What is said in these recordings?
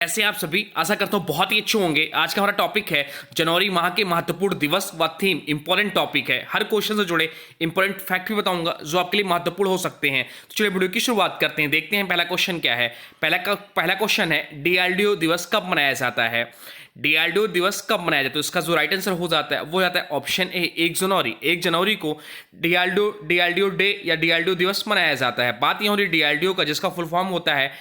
ऐसे आप सभी आशा करता हूँ बहुत ही अच्छे होंगे। आज का हमारा टॉपिक है जनवरी माह के महत्वपूर्ण दिवस व थीम। इंपॉर्टेंट टॉपिक है, हर क्वेश्चन से जुड़े इंपॉर्टेंट फैक्ट भी बताऊंगा जो आपके लिए महत्वपूर्ण हो सकते हैं। तो चलिए वीडियो की शुरुआत करते हैं, देखते हैं पहला क्वेश्चन क्या है। पहला क्वेश्चन है डीआरडीओ दिवस कब मनाया जाता है। डीआरडीओ दिवस कब मनाया जाता है, तो इसका जो राइट आंसर हो जाता है वो जाता है ऑप्शन ए 1 जनवरी। 1 जनवरी को डीआरडीओ डे या डीआरडीओ दिवस मनाया जाता है। बात यह हो रही डीआरडीओ का, जिसका फुल फॉर्म होता है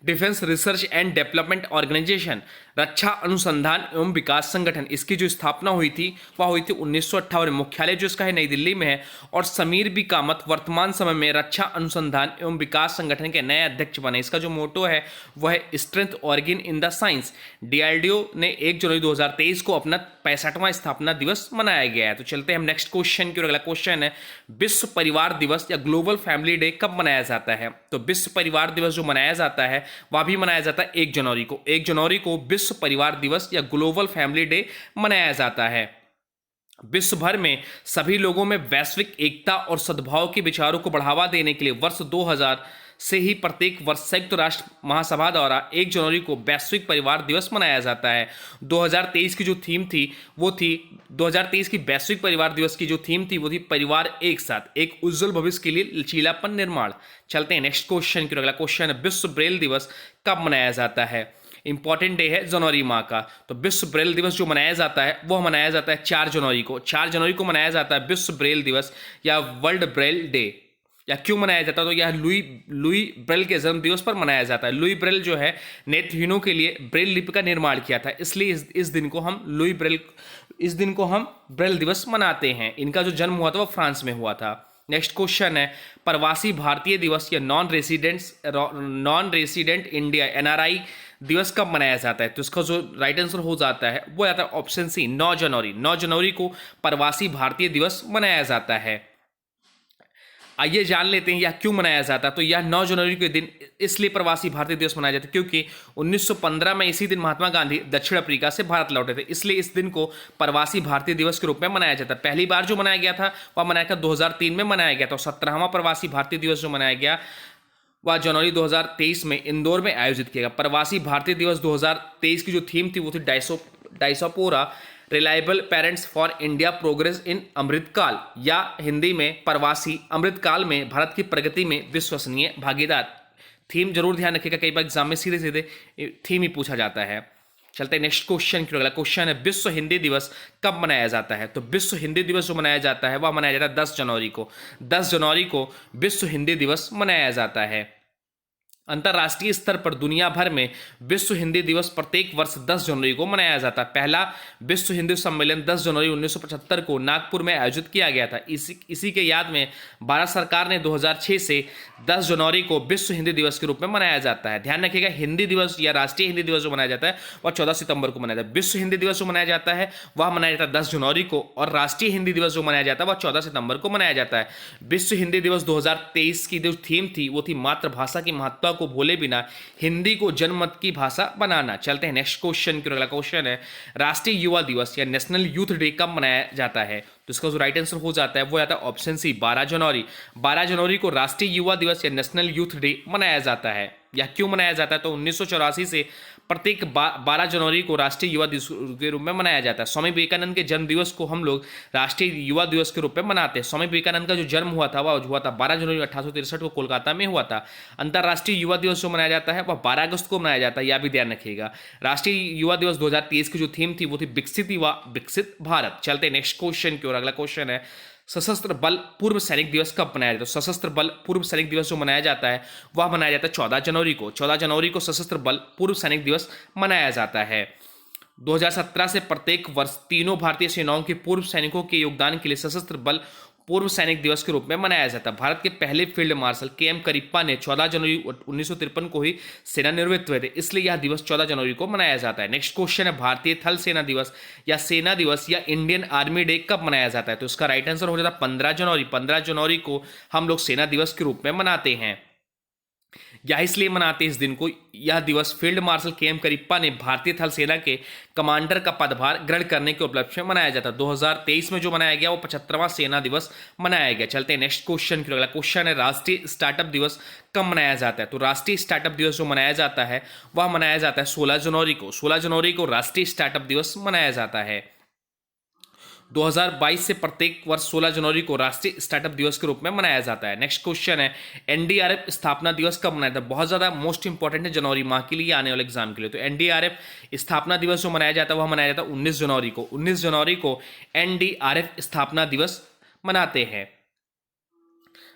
defence research and development organisation, रक्षा अनुसंधान एवं विकास संगठन। इसकी जो स्थापना हुई थी वह हुई थी 1958 में। मुख्यालय जो इसका है नई दिल्ली में है। और समीर बी कामत वर्तमान समय में रक्षा अनुसंधान एवं विकास संगठन के नए अध्यक्ष बने। इसका जो मोटो है वह है strength organ in the science. DRDO ने 1 जनवरी 2023 को अपना 65वां स्थापना दिवस मनाया गया है। तो चलते हैं हम नेक्स्ट क्वेश्चन की ओर। अगला क्वेश्चन है विश्व परिवार दिवस या ग्लोबल फैमिली डे कब मनाया जाता है। तो विश्व परिवार दिवस जो मनाया जाता है वह भी मनाया जाता है 1 जनवरी को। 1 जनवरी को विश्व परिवार दिवस या ग्लोबल फैमिली डे मनाया जाता है। विश्व भर में सभी लोगों में वैश्विक एकता और सद्भाव के विचारों को बढ़ावा देने के लिए वर्ष 2000 से ही प्रत्येक वर्ष संयुक्त राष्ट्र महासभा द्वारा 1 जनवरी को वैश्विक परिवार दिवस मनाया जाता है। 2023 की जो थीम थी वो थी 2023 की वैश्विक परिवार दिवस की जो थीम थी वो थी परिवार एक साथ, एक उज्जवल भविष्य के लिए लचीलापन निर्माण। चलते हैं नेक्स्ट क्वेश्चन की ओर। अगला क्वेश्चन है विश्व ब्रेल दिवस कब मनाया जाता है। इंपॉर्टेंट डे है जनवरी माह का। तो विश्व ब्रेल दिवस जो मनाया जाता है वह मनाया जाता है 4 जनवरी को। 4 जनवरी को मनाया जाता है विश्व ब्रेल दिवस या वर्ल्ड ब्रेल डे। या क्यों मनाया जाता है, तो यह लुई ब्रेल के जन्म दिवस पर मनाया जाता है। लुई ब्रेल जो है नेत्रहीनों के लिए ब्रेल लिपि का निर्माण किया था, इसलिए इस दिन को हम ब्रेल दिवस मनाते हैं। इनका जो जन्म हुआ था वो फ्रांस में हुआ था। नेक्स्ट क्वेश्चन है प्रवासी भारतीय दिवस या नॉन रेसिडेंट इंडिया एनआरआई दिवस कब मनाया जाता है। तो इसका जो राइट आंसर हो जाता है वो आता है ऑप्शन सी 9 जनवरी। 9 जनवरी को प्रवासी भारतीय दिवस मनाया जाता है। आइए जान लेते हैं यह क्यों मनाया जाता है। तो यह 9 जनवरी के दिन इसलिए प्रवासी भारतीय दिवस मनाया जाता है क्योंकि 1915 में इसी दिन महात्मा गांधी दक्षिण अफ्रीका से भारत लौटे थे, इसलिए इस दिन को प्रवासी भारतीय दिवस के रूप में मनाया जाता है। पहली बार जो मनाया गया था वह मनाया गया 2003 में मनाया गया था। 17वां प्रवासी भारतीय दिवस जो मनाया गया वह जनवरी 2023 में इंदौर में आयोजित किया गया। प्रवासी भारतीय दिवस 2023 की जो थीम थी वो थी diaspora reliable parents for India progress in Amritkaal, या हिंदी में प्रवासी अमृतकाल में भारत की प्रगति में विश्वसनीय भागीदार। थीम जरूर ध्यान रखिएगा, कई बार एग्जाम में सीधे सीधे थीम ही पूछा जाता है। चलते हैं नेक्स्ट क्वेश्चन की। अगला क्वेश्चन है विश्व हिंदी दिवस कब मनाया जाता है। तो विश्व हिंदी दिवस जो मनाया जाता है वह मनाया जाता है 10 जनवरी को। 10 जनवरी को विश्व हिंदी दिवस मनाया जाता है। अंतर्राष्ट्रीय स्तर पर दुनिया भर में विश्व हिंदी दिवस प्रत्येक वर्ष 10 जनवरी को मनाया जाता है। पहला विश्व हिंदी सम्मेलन 10 जनवरी 1975 को नागपुर में आयोजित किया गया था। इसी के याद में भारत सरकार ने 2006 से 10 जनवरी को विश्व हिंदी दिवस के रूप में मनाया जाता है। ध्यान रखिएगा हिंदी दिवस या राष्ट्रीय हिंदी दिवस जो मनाया जाता है वह 14 सितंबर को मनाया जाता है। विश्व हिंदी दिवस जो मनाया जाता है वह मनाया जाता है 10 जनवरी को, और राष्ट्रीय हिंदी दिवस जो मनाया जाता है वह 14 सितंबर को मनाया जाता है। विश्व हिंदी दिवस 2023 की जो थीम थी वो थी मातृभाषा की महत्ता को भूले बिना हिंदी को जनमत की भाषा बनाना। चलते हैं नेक्स्ट क्वेश्चन की। अगला क्वेश्चन है राष्ट्रीय युवा दिवस या नेशनल यूथ डे कब मनाया जाता है। तो इसका जो राइट आंसर हो जाता है वो आता है ऑप्शन सी 12 जनवरी। 12 जनवरी को राष्ट्रीय युवा दिवस या नेशनल यूथ डे मनाया जाता है। या क्यों मनाया जाता है, तो 1984 से प्रत्येक 12 जनवरी को राष्ट्रीय युवा दिवस के रूप में मनाया जाता है। स्वामी विवेकानंद के जन्म दिवस को हम लोग राष्ट्रीय युवा दिवस के रूप में मनाते हैं। स्वामी विवेकानंद का जो जन्म हुआ था वह हुआ था 12 जनवरी 1863 को कोलकाता में हुआ था। अंतर्राष्ट्रीय युवा दिवस जो मनाया जाता है वह 12 अगस्त को मनाया जाता है, यह भी ध्यान रखिएगा। राष्ट्रीय युवा दिवस 2023 की जो थीम थी वो थी विकसित युवा विकसित भारत। चलते नेक्स्ट क्वेश्चन की ओर। अगला क्वेश्चन है सशस्त्र बल पूर्व सैनिक दिवस कब मनाया जाता है। तो सशस्त्र बल पूर्व सैनिक दिवस जो मनाया जाता है वह मनाया जाता है 14 जनवरी को। 14 जनवरी को सशस्त्र बल पूर्व सैनिक दिवस मनाया जाता है। 2017 से प्रत्येक वर्ष तीनों भारतीय सेनाओं के पूर्व सैनिकों के योगदान के लिए सशस्त्र बल पूर्व सैनिक दिवस के रूप में मनाया जाता है। भारत के पहले फील्ड मार्शल के.एम. करिप्पा ने 14 जनवरी 1953 को ही सेवानिवृत्त हुए थे, इसलिए यह दिवस 14 जनवरी को मनाया जाता है। नेक्स्ट क्वेश्चन है भारतीय थल सेना दिवस या सेना दिवस या इंडियन आर्मी डे कब मनाया जाता है। तो इसका राइट आंसर हो जाता है 15 जनवरी। 15 जनवरी को हम लोग सेना दिवस के रूप में मनाते हैं। यह इसलिए मनाते हैं इस दिन को, यह दिवस फील्ड मार्शल के.एम. करियप्पा ने भारतीय थल सेना के कमांडर का पदभार ग्रहण करने के उपलक्ष्य में मनाया जाता है। 2023 में जो मनाया गया वो 75वां सेना दिवस मनाया गया। चलते हैं नेक्स्ट क्वेश्चन की। अगला क्वेश्चन है राष्ट्रीय स्टार्टअप दिवस कब मनाया जाता है? तो राष्ट्रीय स्टार्टअप दिवस जो मनाया जाता है वह मनाया जाता है 16 जनवरी को। 16 जनवरी को राष्ट्रीय स्टार्टअप दिवस मनाया जाता है। 2022 से प्रत्येक वर्ष 16 जनवरी को राष्ट्रीय स्टार्टअप दिवस के रूप में मनाया जाता है। नेक्स्ट क्वेश्चन है एनडीआरएफ स्थापना दिवस कब मनाया जाता है? बहुत ज्यादा मोस्ट इंपॉर्टेंट है जनवरी माह के लिए, आने वाले एग्जाम के लिए। तो एनडीआरएफ स्थापना दिवस जो मनाया जाता है वह मनाया जाता है 19 जनवरी को। 19 जनवरी को एनडीआरएफ स्थापना दिवस मनाते हैं।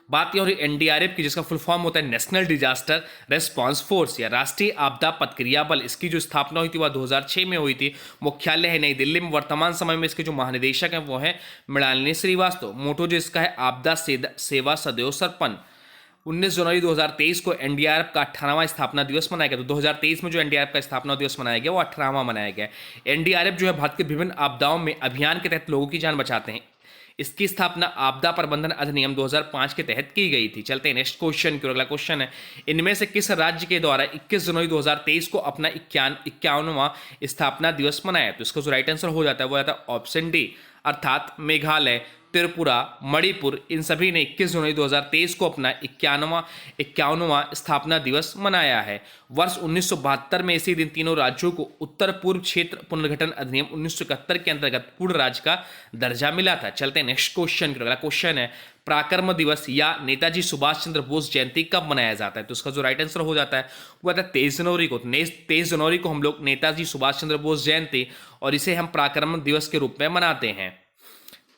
बात यह हो रही एनडीआरएफ की, जिसका फुल फॉर्म होता है नेशनल डिजास्टर रेस्पॉन्स फोर्स या राष्ट्रीय आपदा प्रतिक्रिया बल। इसकी जो स्थापना हुई थी वह 2006 में हुई थी। मुख्यालय है नई दिल्ली में। वर्तमान समय में इसके जो महानिदेशक हैं वो है मृणालिनी श्रीवास्तव। मोटो जो इसका है आपदा सेवा सदैव सर्पण। 19 जनवरी 2023 को एनडीआरएफ का 18वां स्थापना दिवस मनाया गया। तो 2023 में जो एनडीआरएफ का स्थापना दिवस मनाया गया वो 18वां मनाया गया। एनडीआरएफ जो है भारत के विभिन्न आपदाओं में अभियान के तहत लोगों की जान बचाते हैं। इसकी स्थापना आपदा प्रबंधन अधिनियम 2005 के तहत की गई थी। चलते हैं नेक्स्ट क्वेश्चन की। अगला क्वेश्चन है इनमें से किस राज्य के द्वारा 21 जनवरी 2023 को अपना 51वां स्थापना दिवस मनाया? तो इसका जो राइट आंसर हो जाता है वो आता है ऑप्शन डी, अर्थात मेघालय, त्रिपुरा, मणिपुर, इन सभी ने 21 जनवरी 2023 को अपना 51वां स्थापना दिवस मनाया है। वर्ष 1972 में इसी दिन तीनों राज्यों को उत्तर पूर्व क्षेत्र पुनर्गठन अधिनियम 1971 के अंतर्गत पूर्ण राज्य का दर्जा मिला था। चलते हैं नेक्स्ट क्वेश्चन। अगला क्वेश्चन है पराक्रम दिवस या नेताजी सुभाष चंद्र बोस जयंती कब मनाया जाता है? तो इसका जो राइट आंसर हो जाता है वो आता है 23 जनवरी को। 23 जनवरी को हम लोग नेताजी सुभाष चंद्र बोस जयंती और इसे हम पराक्रम दिवस के रूप में मनाते हैं।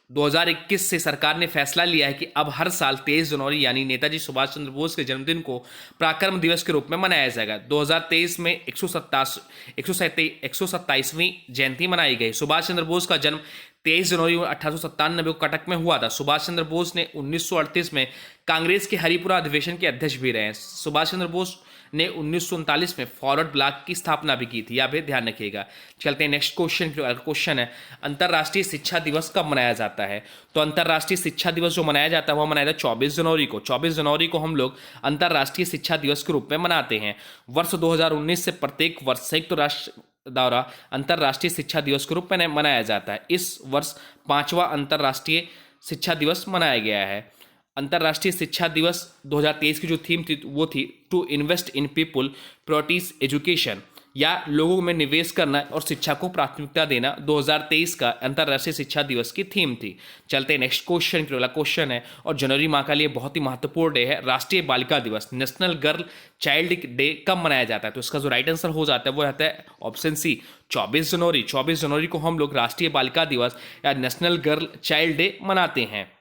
2021 से सरकार ने फैसला लिया है कि अब हर साल 23 जनवरी यानी नेताजी सुभाष चंद्र बोस के जन्मदिन को पराक्रम दिवस के रूप में मनाया जाएगा। 2023 में 127वीं जयंती मनाई गई। सुभाष चंद्र बोस का जन्म 23 जनवरी 1897 को कटक में हुआ था। सुभाष चंद्र बोस ने 1938 में कांग्रेस के हरिपुरा अधिवेशन के अध्यक्ष भी रहे। सुभाष चंद्र बोस ने 1939 में फॉरवर्ड ब्लॉक की स्थापना भी की थी, यह भी ध्यान रखिएगा। चलते हैं नेक्स्ट क्वेश्चन। क्वेश्चन है अंतर्राष्ट्रीय शिक्षा दिवस कब मनाया जाता है? तो अंतर्राष्ट्रीय शिक्षा दिवस जो मनाया जाता है वह मनाया जाता है 24 जनवरी को। 24 जनवरी को हम लोग अंतर्राष्ट्रीय शिक्षा दिवस के रूप में मनाते हैं। वर्ष 2019 से प्रत्येक वर्ष संयुक्त राष्ट्र द्वारा अंतर्राष्ट्रीय शिक्षा दिवस के रूप में मनाया जाता है। इस वर्ष 5वां अंतर्राष्ट्रीय शिक्षा दिवस मनाया गया है। अंतर्राष्ट्रीय शिक्षा दिवस 2023 की जो थीम थी वो थी to invest in people priorities education, या लोगों में निवेश करना और शिक्षा को प्राथमिकता देना 2023 का अंतर्राष्ट्रीय शिक्षा दिवस की थीम थी। चलते हैं नेक्स्ट क्वेश्चन की। अगला क्वेश्चन है और जनवरी माह का लिए बहुत ही महत्वपूर्ण डे है राष्ट्रीय बालिका दिवस, नेशनल गर्ल चाइल्ड डे कब मनाया जाता है? तो इसका जो राइट आंसर हो जाता है वो आता है ऑप्शन सी 24 जनवरी। 24 जनवरी को हम लोग राष्ट्रीय बालिका दिवस या नेशनल गर्ल चाइल्ड डे मनाते हैं।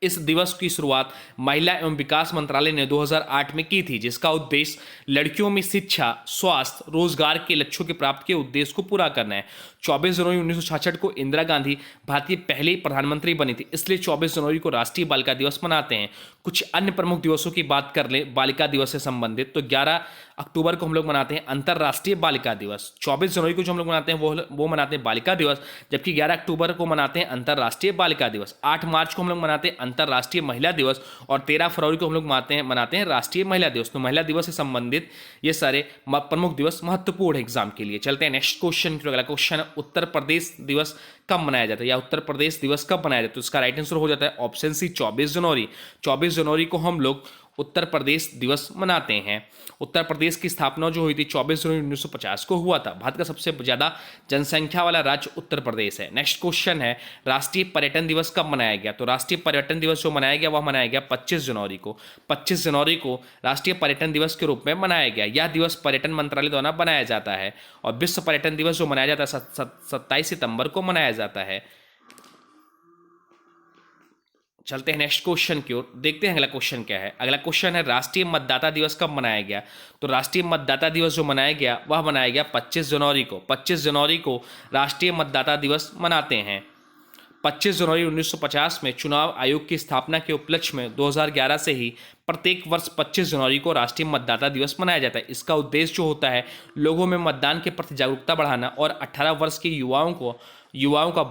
इस दिवस की शुरुआत महिला एवं विकास मंत्रालय ने 2008 में की थी, जिसका उद्देश्य लड़कियों में शिक्षा, स्वास्थ्य, रोजगार के लक्ष्यों के प्राप्ति के उद्देश्य को पूरा करना है। 24 जनवरी 1966 को इंदिरा गांधी भारतीय पहली प्रधानमंत्री बनी थी, इसलिए 24 जनवरी को राष्ट्रीय बालिका दिवस मनाते हैं। कुछ अन्य प्रमुख दिवसों की बात कर ले बालिका दिवस से संबंधित, तो 11 अक्टूबर को हम लोग मनाते हैं अंतर्राष्ट्रीय बालिका दिवस। 24 जनवरी को जो हम लोग मनाते हैं वो मनाते हैं बालिका दिवस, जबकि 11 अक्टूबर को मनाते हैं अंतर्राष्ट्रीय बालिका दिवस। 8 मार्च को हम लोग मनाते हैं अंतर्राष्ट्रीय महिला दिवस और 13 फरवरी को हम लोग मनाते हैं राष्ट्रीय महिला दिवस। तो महिला दिवस से संबंधित ये सारे प्रमुख दिवस महत्वपूर्ण है एग्जाम के लिए। चलते हैं नेक्स्ट क्वेश्चन। अगला क्वेश्चन उत्तर प्रदेश दिवस कब मनाया जाता है या उत्तर प्रदेश दिवस कब मनाया जाता है? तो इसका राइट आंसर हो जाता है ऑप्शन सी 24 जनवरी। 24 जनवरी को हम लोग उत्तर प्रदेश दिवस मनाते हैं। उत्तर प्रदेश की स्थापना जो हुई थी 24 जनवरी 1950 को हुआ था। भारत का सबसे ज्यादा जनसंख्या वाला राज्य उत्तर प्रदेश है। नेक्स्ट क्वेश्चन है राष्ट्रीय पर्यटन दिवस कब मनाया गया? तो राष्ट्रीय पर्यटन दिवस जो मनाया गया वह मनाया गया 25 जनवरी को। 25 जनवरी को राष्ट्रीय पर्यटन दिवस के रूप में मनाया गया। यह दिवस पर्यटन मंत्रालय द्वारा बनाया जाता है और विश्व पर्यटन दिवस जो मनाया जाता है 27 सितंबर को मनाया जाता है। चलते हैं नेक्स्ट क्वेश्चन की ओर, देखते हैं अगला क्वेश्चन क्या है। अगला क्वेश्चन है राष्ट्रीय मतदाता दिवस कब मनाया गया? तो राष्ट्रीय मतदाता दिवस जो मनाया गया वह मनाया गया 25 जनवरी को। 25 जनवरी को राष्ट्रीय मतदाता दिवस मनाते हैं। 25 जनवरी 1950 में चुनाव आयोग की स्थापना के उपलक्ष्य में 2011 से ही प्रत्येक वर्ष 25 जनवरी को राष्ट्रीय मतदाता दिवस मनाया जाता है। इसका उद्देश्य जो होता है लोगों में मतदान के प्रति जागरूकता बढ़ाना और 18 वर्ष के युवाओं का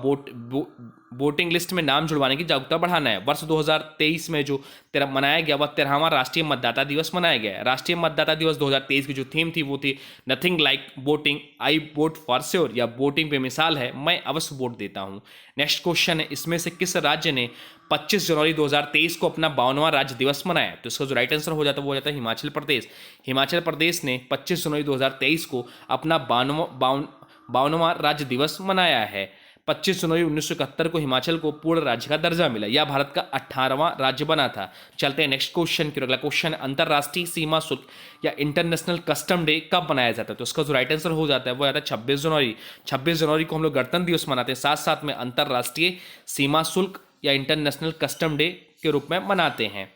वोटिंग लिस्ट में नाम जुड़वाने की जागरूकता बढ़ाना है। वर्ष 2023 में जो मनाया गया वह 13वां राष्ट्रीय मतदाता दिवस मनाया गया है। राष्ट्रीय मतदाता दिवस 2023 की जो थीम थी वो थी nothing like voting, I vote for sure, या वोटिंग पे मिसाल है, मैं अवश्य वोट देता हूँ। नेक्स्ट क्वेश्चन है, इसमें से किस राज्य ने 25 जनवरी 2023 को अपना 52वां राज्य दिवस मनाया? तो इसका जो राइट आंसर हो जाता है वो हो जाता है हिमाचल प्रदेश। हिमाचल प्रदेश ने 25 जनवरी 2023 को अपना 52वां राज्य दिवस मनाया है। 25 जनवरी 1971 को हिमाचल को पूर्ण राज्य का दर्जा मिला। यह भारत का 18वां राज्य बना था। चलते हैं नेक्स्ट क्वेश्चन की। अगला क्वेश्चन, अंतरराष्ट्रीय सीमा शुल्क या इंटरनेशनल कस्टम डे कब मनाया जाता है? तो इसका जो राइट आंसर हो जाता है वो आता है 26 जनवरी। 26 जनवरी को हम लोग गणतंत्र दिवस मनाते हैं, साथ साथ में अंतरराष्ट्रीय सीमा शुल्क या इंटरनेशनल कस्टम डे के रूप में मनाते हैं।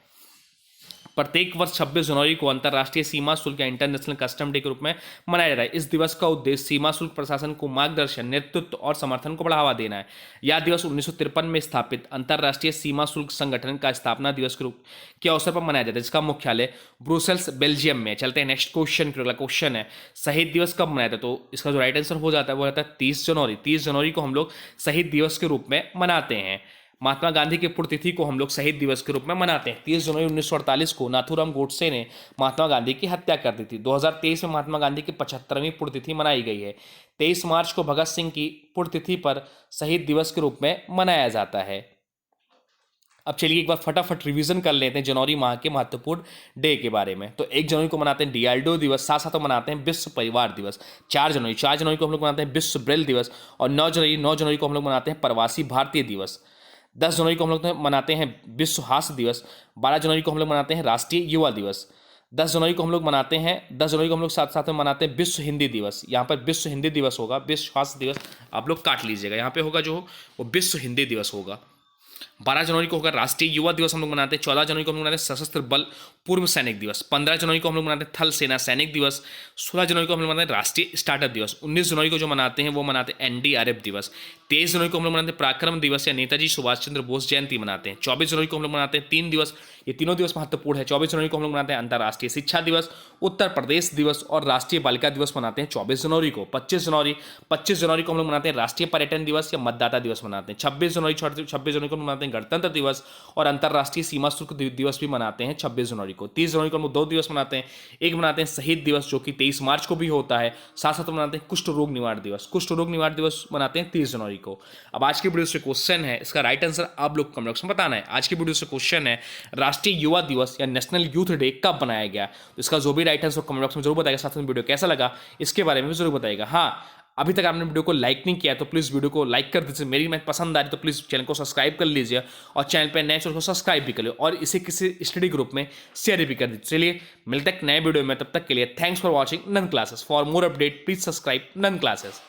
प्रत्येक वर्ष 26 जनवरी को अंतर्राष्ट्रीय सीमा शुल्क या इंटरनेशनल कस्टम डे के रूप में मनाया जाता है। इस दिवस का उद्देश्य सीमा शुल्क प्रशासन को मार्गदर्शन, नेतृत्व और समर्थन को बढ़ावा देना है। यह दिवस 1953 में स्थापित अंतर्राष्ट्रीय सीमा शुल्क संगठन का स्थापना दिवस के रूप के अवसर पर मनाया जाता है, जिसका मुख्यालय ब्रुसेल्स, बेल्जियम में। चलते हैं नेक्स्ट क्वेश्चन। अगला क्वेश्चन है, शहीद दिवस कब मनाया था? तो इसका जो राइट आंसर हो जाता है वो रहता है 30 जनवरी। 30 जनवरी को हम लोग शहीद दिवस के रूप में मनाते हैं। महात्मा गांधी की पुण्यतिथि को हम लोग शहीद दिवस के रूप में मनाते हैं। 30 जनवरी 1948 को नाथूराम गोडसे ने महात्मा गांधी की हत्या कर दी थी। 2023 में महात्मा गांधी की 75वीं पुण्यतिथि मनाई गई है। 23 मार्च को भगत सिंह की पुण्यतिथि पर शहीद दिवस के रूप में मनाया जाता है। अब चलिए एक बार फटाफट रिवीजन कर लेते हैं जनवरी माह के महत्वपूर्ण डे के बारे में। तो 1 जनवरी को मनाते हैं डीआरडीओ दिवस, साथ साथ मनाते हैं विश्व परिवार दिवस। 4 जनवरी को हम लोग मनाते हैं विश्व ब्रेल दिवस। और 9 जनवरी को हम लोग मनाते हैं प्रवासी भारतीय दिवस। 10 जनवरी को हम लोग मनाते हैं विश्व हास्य दिवस। 12 जनवरी को हम लोग मनाते हैं राष्ट्रीय युवा दिवस। 10 जनवरी को हम लोग मनाते हैं 10 जनवरी को हम लोग साथ साथ में मनाते हैं विश्व हिंदी दिवस। यहाँ पर विश्व हिंदी दिवस होगा, विश्व हास्य दिवस आप लोग काट लीजिएगा, यहाँ पे होगा जो वो विश्व हिंदी दिवस होगा। 12 जनवरी को होगा राष्ट्रीय युवा दिवस हम लोग मनाते हैं। 14 जनवरी को हम लोग मनाते हैं सशस्त्र बल पूर्व सैनिक दिवस। 15 जनवरी को हम लोग मनाते हैं थल सेना सैनिक दिवस। 16 जनवरी को हम लोग मनाते हैं राष्ट्रीय स्टार्टअप दिवस। 19 जनवरी को जो मनाते हैं वो मनाते हैं एनडीआरएफ दिवस। 23 जनवरी को हम लोग मनाते हैं पराक्रम दिवस या नेताजी सुभाष चंद्र बोस जयंती मनाते हैं। 24 जनवरी को हम लोग मनाते हैं 3 दिवस, ये तीनों दिवस महत्वपूर्ण है। 24 जनवरी को हम लोग मनाते हैं अंतर्राष्ट्रीय शिक्षा दिवस, उत्तर प्रदेश दिवस और राष्ट्रीय बालिका दिवस मनाते हैं 24 जनवरी को। 25 जनवरी को हम लोग मनाते हैं राष्ट्रीय पर्यटन दिवस या मतदाता दिवस मनाते हैं। 26 जनवरी को मनाते हैं गणतंत्र दिवस और अंतर्राष्ट्रीय सीमा शुल्क दिवस भी मनाते हैं 26 जनवरी को। 30 जनवरी को हम लोग 2 दिवस मनाते हैं। एक मनाते हैं शहीद दिवस जो कि 23 मार्च को भी होता है, साथ साथ मनाते हैं कुष्ठ रोग निवारण दिवस। कुष्ठ रोग निवारण दिवस मनाते हैं 30 जनवरी को। अब आज की वीडियो से क्वेश्चन है, इसका राइट आंसर आप लोग कमेंट बॉक्स में बताना है। आज की वीडियो से क्वेश्चन है, राष्ट्रीय युवा दिवस या नेशनल यूथ डे कब बनाया गया? तो इसका जो भी राइट आंसर कमेंट बॉक्स में जरूर बताएगा। साथ में वीडियो कैसा लगा इसके बारे में भी जरूर बताएगा। हाँ, अभी तक आपने वीडियो को लाइक नहीं किया तो प्लीज़ वीडियो को लाइक कर दीजिए। मेरी मैथ पसंद आ रही तो प्लीज़ चैनल को सब्सक्राइब कर लीजिए और चैनल पर नए चैनल को सब्सक्राइब भी कर लीजिए और इसे किसी स्टडी ग्रुप में शेयर भी कर दीजिए। चलिए मिलते हैं नए वीडियो में, तब तक के लिए थैंक्स फॉर वॉचिंग नन classes. For more update please subscribe नन क्लासेस।